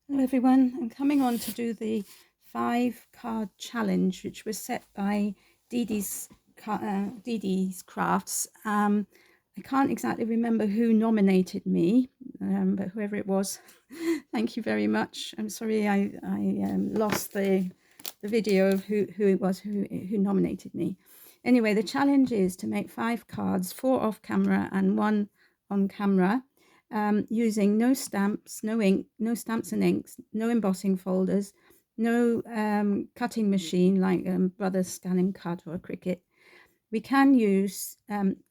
Hello everyone, I'm coming on to do the 5 card challenge which was set by Deedees Crafts. I can't exactly remember who nominated me, but whoever it was, thank you very much. I'm sorry I lost the video of who it was who nominated me. Anyway, the challenge is to make 5 cards, 4 off camera and 1 on camera, using no stamps, no ink, no stamps and inks, no embossing folders, no cutting machine like Brothers Scan and Cut or a Cricut. We can use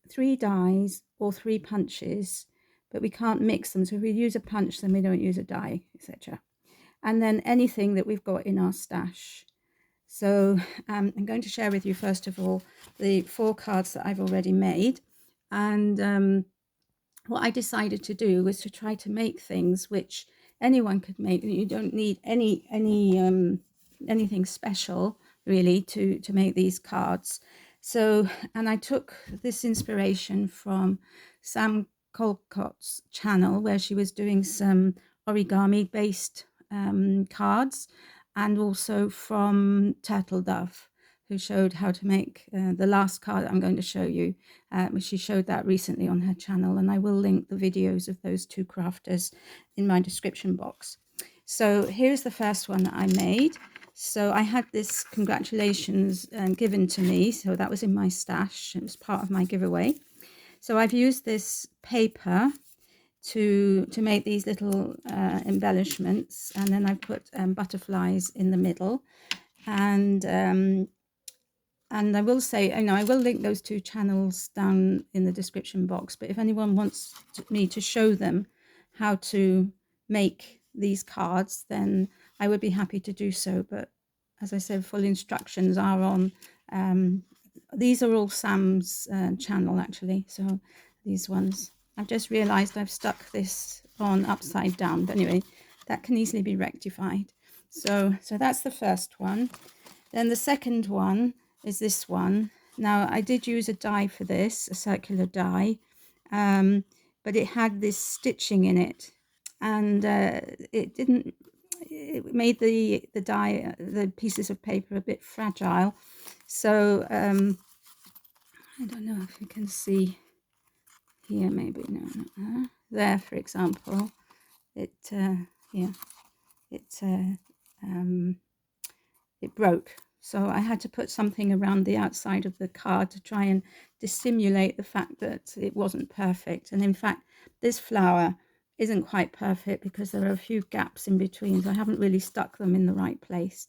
3 dies or 3 punches, but we can't mix them. So if we use a punch, then we don't use a die, etc. And then anything that we've got in our stash. So I'm going to share with you, first of all, the 4 cards that I've already made. And what I decided to do was to try to make things which anyone could make. You don't need anything special really to make these cards. So, and I took this inspiration from Sam Calcott's channel, where she was doing some origami based cards, and also from Turtle Dove, who showed how to make the last card I'm going to show you. She showed that recently on her channel, and I will link the videos of those 2 crafters in my description box. So here's the first one that I made. So I had this congratulations given to me, so that was in my stash. It was part of my giveaway. So I've used this paper to make these little embellishments, and then I put butterflies in the middle. And I will say, I will link those 2 channels down in the description box, but if anyone wants me to show them how to make these cards, then I would be happy to do so. But as I said, full instructions are on, these are all Sam's channel actually, so these ones. I've just realized I've stuck this on upside down, but anyway, that can easily be rectified. So that's the first one. Then the second one is this one. Now I did use a die for this, a circular die, but it had this stitching in it, and it made the die, the pieces of paper, a bit fragile. So I don't know if you can see here, maybe no, there, for example, it it broke. So I had to put something around the outside of the card to try and dissimulate the fact that it wasn't perfect. And in fact, this flower isn't quite perfect because there are a few gaps in between, so I haven't really stuck them in the right place.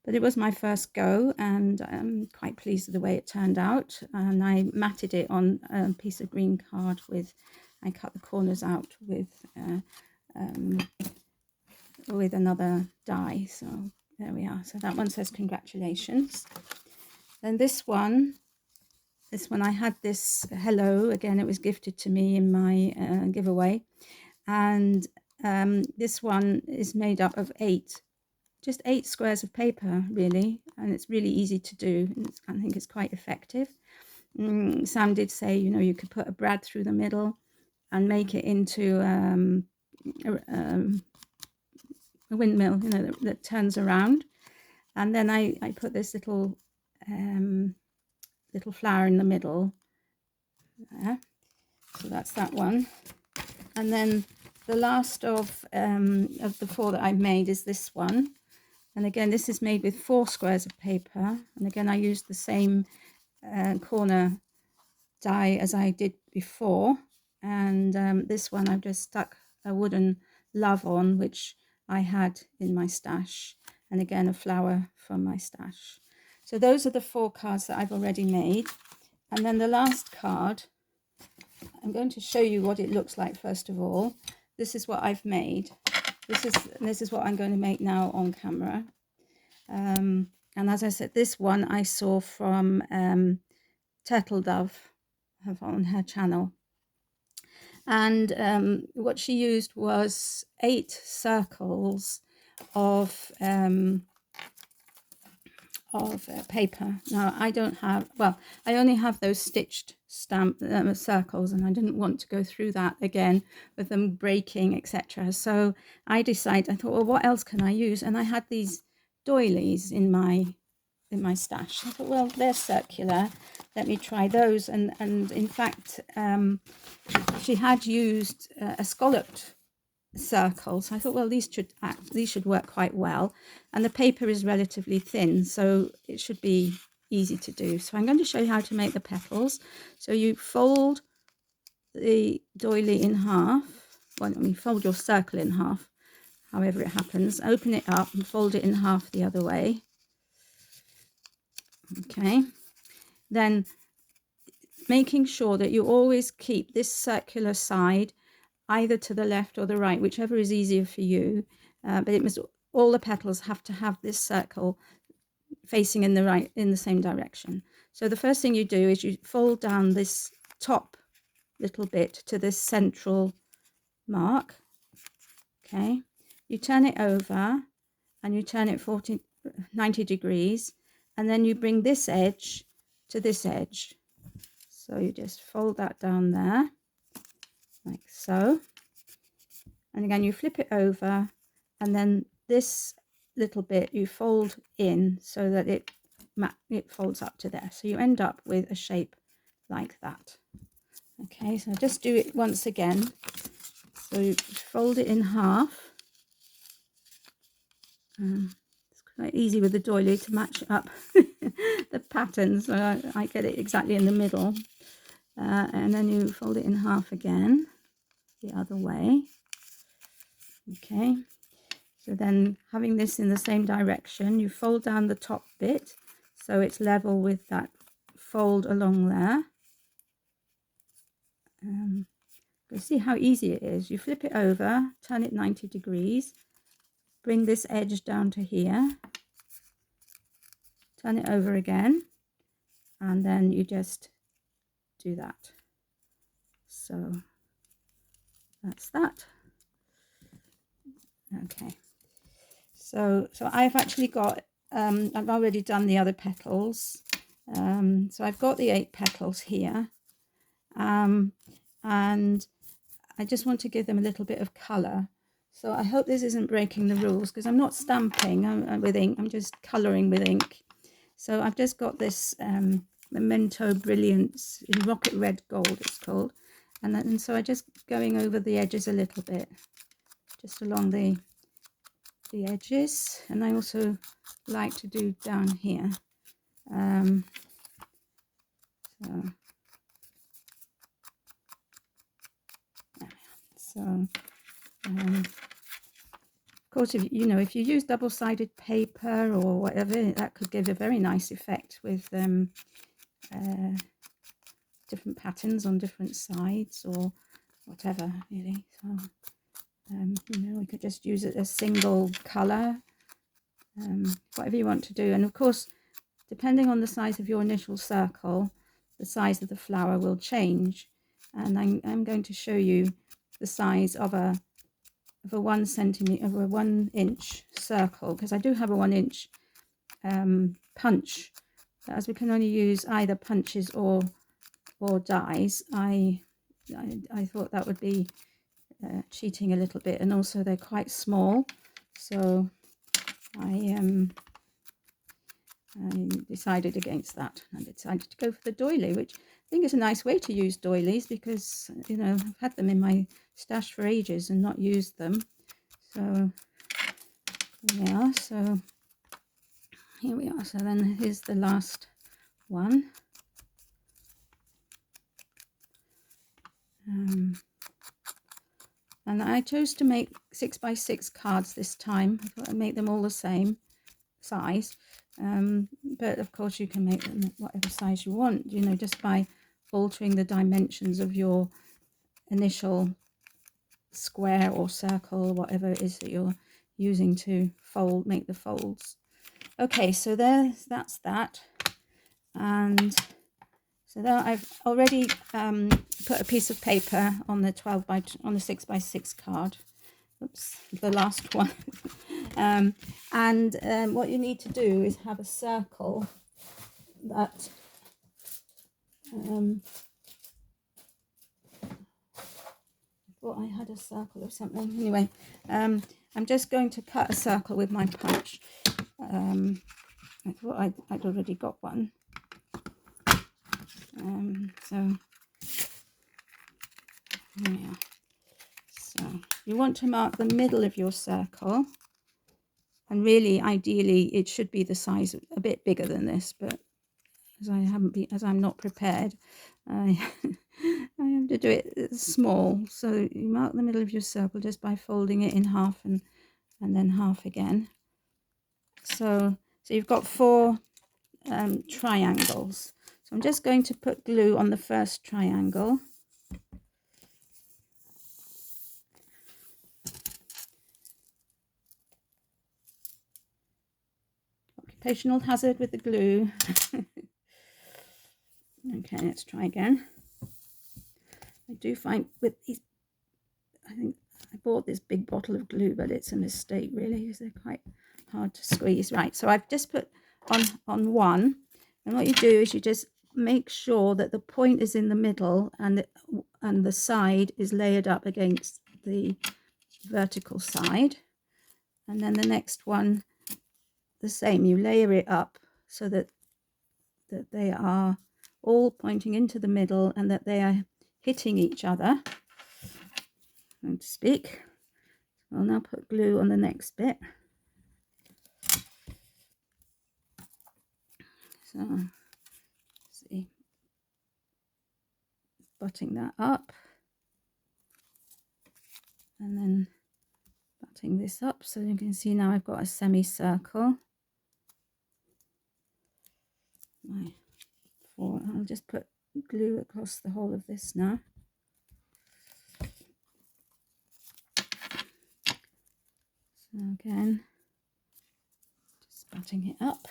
But it was my first go, and I'm quite pleased with the way it turned out. And I matted it on a piece of green card I cut the corners out with another die. So there we are. So that one says congratulations. Then this one I had this hello. Again, it was gifted to me in my giveaway. And this one is made up of just 8 squares of paper, really. And it's really easy to do. I think it's quite effective. Sam did say, you could put a brad through the middle and make it into a windmill, that turns around. And then I put this little flower in the middle there. So that's that one. And then the last of the 4 that I've made is this one. And again, this is made with 4 squares of paper. And again, I used the same corner die as I did before. And this one I've just stuck a wooden love on, which I had in my stash. And again, a flower from my stash. So those are the 4 cards that I've already made. And then the last card, I'm going to show you what it looks like first of all. This is what I've made. This is what I'm going to make now on camera. And as I said, this one I saw from Turtle Dove on her channel. And what she used was 8 circles of paper. Now I don't have, well, I only have those stitched stamp circles, and I didn't want to go through that again with them breaking, etc. So I thought, well, what else can I use? And I had these doilies in my stash. I thought, well, they're circular, let me try those. And in fact, she had used a scalloped circle, so I thought, well, these should work quite well, and the paper is relatively thin, so it should be easy to do. So I'm going to show you how to make the petals. So you fold the doily in half, well, I mean, fold your circle in half, however it happens, open it up and fold it in half the other way. Okay, then making sure that you always keep this circular side either to the left or the right, whichever is easier for you, but all the petals have to have this circle facing in the same direction. So the first thing you do is you fold down this top little bit to this central mark. Okay, you turn it over and you turn it 90 degrees, and then you bring this edge to this edge. So you just fold that down there like so, and again you flip it over, and then this little bit you fold in so that it folds up to there, so you end up with a shape like that. Okay, so just do it once again. So you fold it in half. It's quite easy with the doily to match up the pattern, so I get it exactly in the middle. And then you fold it in half again the other way. Okay, so then having this in the same direction, you fold down the top bit so it's level with that fold along there. You see how easy it is. You flip it over, turn it 90 degrees, bring this edge down to here, turn it over again, and then you just do that. So that's that. Okay, so I've actually got I've already done the other petals, so I've got the 8 petals here, and I just want to give them a little bit of colour. So I hope this isn't breaking the rules, because I'm not stamping with ink, I'm just colouring with ink. So I've just got this Memento Brilliance in Rocket Red Gold, it's called, and so I'm just going over the edges a little bit, just along the edges, and I also like to do down here. Of course, if you use double-sided paper or whatever, that could give a very nice effect with different patterns on different sides or whatever, really. So we could just use it a single color, whatever you want to do. And of course, depending on the size of your initial circle, the size of the flower will change. And I'm going to show you the size of a 1 centimeter, of a 1 inch circle, because I do have a 1 inch punch, but as we can only use either punches or dies, I thought that would be cheating a little bit, and also they're quite small, so I decided against that. I decided to go for the doily, which I think is a nice way to use doilies, because I've had them in my stash for ages and not used them. So yeah, so here we are. So then here's the last one. And I chose to make 6x6 cards this time. I thought I'd make them all the same size, but of course you can make them whatever size you want, just by altering the dimensions of your initial square or circle, whatever it is that you're using to make the folds. Okay, so that's that. And so there I've already put a piece of paper on the 6x6 card. Oops, the last one. What you need to do is have a circle that I thought I had a circle or something. Anyway, I'm just going to cut a circle with my punch. I thought I'd already got one. So yeah. So you want to mark the middle of your circle, and really, ideally, it should be the size a bit bigger than this, but as I'm not prepared, I have to do it small. So you mark the middle of your circle just by folding it in half and then half again. So you've got 4 triangles. So I'm just going to put glue on the first triangle. Occupational hazard with the glue. Okay, let's try again. I do find with these, I think I bought this big bottle of glue, but it's a mistake really, because they're quite hard to squeeze. Right, so I've just put on one, and what you do is you just make sure that the point is in the middle and the side is layered up against the vertical side, and then the next one the same. You layer it up so that they are all pointing into the middle and that they are hitting each other, so to speak. I'll now put glue on the next bit. So, see, butting that up, and then butting this up, so you can see now I've got a semicircle. I'll just put glue across the whole of this now. So again, just butting it up,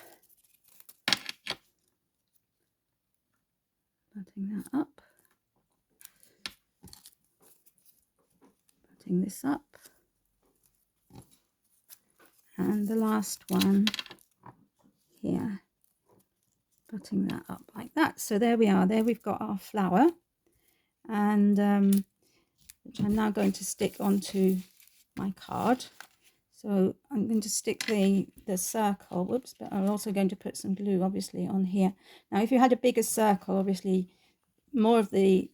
butting that up, butting this up, and the last one here, butting that up like that. So there we are. There we've got our flower, and which I'm now going to stick onto my card. So I'm going to stick the circle, whoops, but I'm also going to put some glue obviously on here. Now if you had a bigger circle, obviously more of the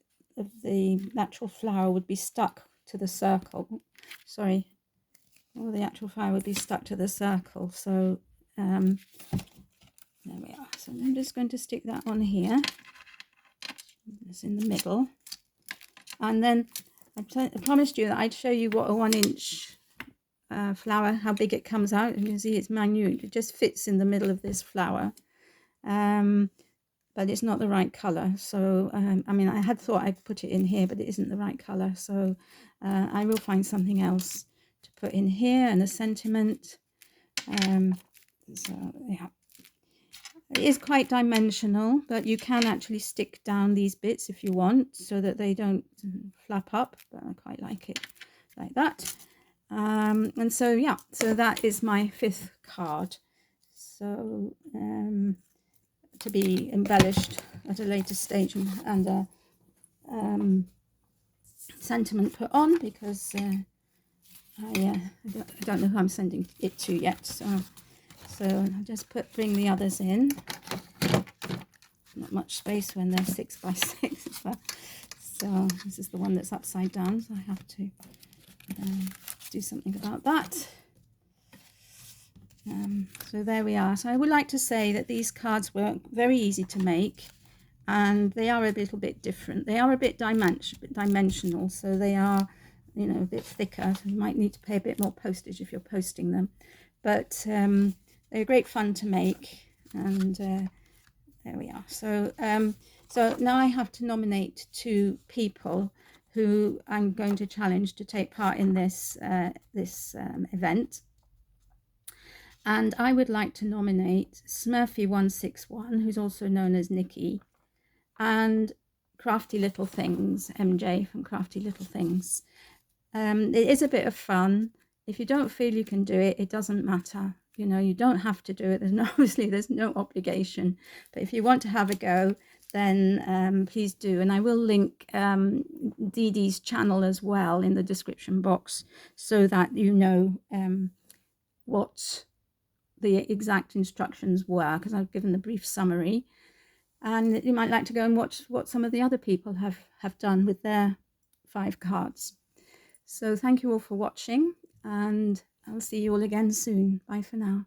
natural flower would be stuck to the circle. Sorry, all the actual flower would be stuck to the circle. So there we are. So I'm just going to stick that on here. It's in the middle. And then I promised you that I'd show you what a 1-inch flower, how big it comes out. You can see it's minute. It just fits in the middle of this flower. But it's not the right colour. So, I mean, I had thought I'd put it in here, but it isn't the right colour. So I will find something else to put in here, and a sentiment. So, yeah. It is quite dimensional, but you can actually stick down these bits if you want, so that they don't flap up, but I quite like it like that. And so, yeah, so that is my 5th card. So, to be embellished at a later stage, and a sentiment put on, because I don't know who I'm sending it to yet. So I'll just bring the others in. Not much space when they're 6 by 6. But, so this is the one that's upside down, so I have to do something about that. So there we are. So I would like to say that these cards were very easy to make, and they are a little bit different. They are a bit dimensional, so they are, you know, a bit thicker. So you might need to pay a bit more postage if you're posting them, but they're great fun to make. And there we are. So so now I have to nominate 2 people who I'm going to challenge to take part in this event. And I would like to nominate Smurfy161, who's also known as Nicky, and Craftylittlethings, MJ from Craftylittlethings. It is a bit of fun. if you don't feel you can do it, it doesn't matter. You know, you don't have to do it. There's no, obviously there's no obligation, but if you want to have a go, then please do. And I will link Deedees channel as well in the description box, so that you know what the exact instructions were, because I've given the brief summary. And you might like to go and watch what some of the other people have done with their 5 cards. So thank you all for watching, and I'll see you all again soon. Bye for now.